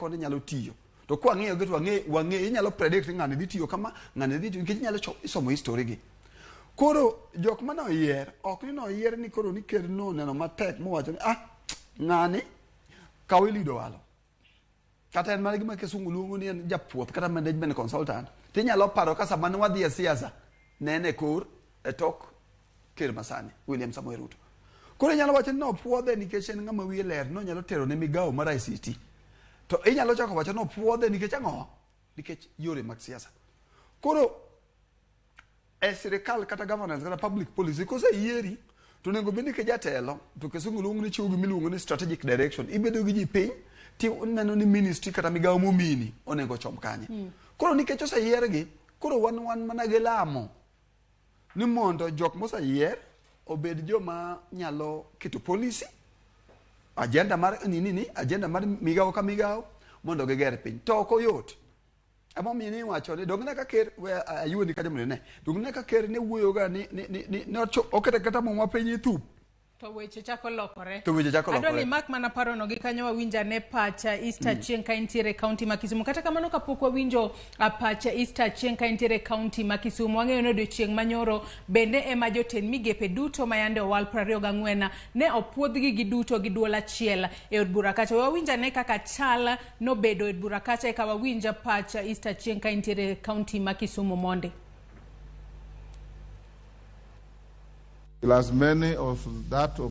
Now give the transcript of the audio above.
teko ne nyalo tiyo to kwa ng'eyo gitu wang'e inyalo predict ng'ani dhi tiyo kama ng'ani dhi tiyo nikech inyalo isomo history gi koro jok mane oyier ok ni oyier ni koro ni ker no neno matek mowacho ni ng'ani kaw ilido walo kata en mana gima kisungu luongo ni en japuoth kata management consultant tinyalo paro ka sama ne wadhi e siasa nene kor e tok ker masani William Samoei Ruto koro inyalo wacho ni nopuodhe nikech en ng'ama wiye ler nonyalo tero ne migao mar ICT to inyalo chako wacho nopuodhe nikech ang'o nikech yore mag siasa koro e sirikal kata governance kata public policy koseyieri to nego bende ke jatelo to kisungu luongo ni chiwo gimiluongo ni strategic direction ibedo gi ji piny ti neno ni ministry kata migao momini onego chom kanye koro nikech oseyiergi koro wan mana gi lamo ni mondo jok moseyier obed joma nyalo keto policy agenda mar agenda mar migao ka migao mondo giger piny to ok oyot amo mini wacho ni dogna ka ker ayuoni ka jamne dogna ka ker ne wuoyo ga ni okete kata mo mapiny thup to weche chako lokore adoni mak mana paro no gi kanyo wawinja ne pacha Easter chieng ka intiere county ma Kisumu kata kamano kapok wawinjo pacha Easter chieng ka intiere county ma Kisumu wang'eyo no chieng manyoro bende ema joten migepe duto ma yande owal 24 ne opuodhgi gi duto gi duol achiel e od bura kacha wawinja ne kaka chal no bedo e od bura kacha e ka wawinja pacha Easter chieng ka intiere county ma Kisumu monde. As many of that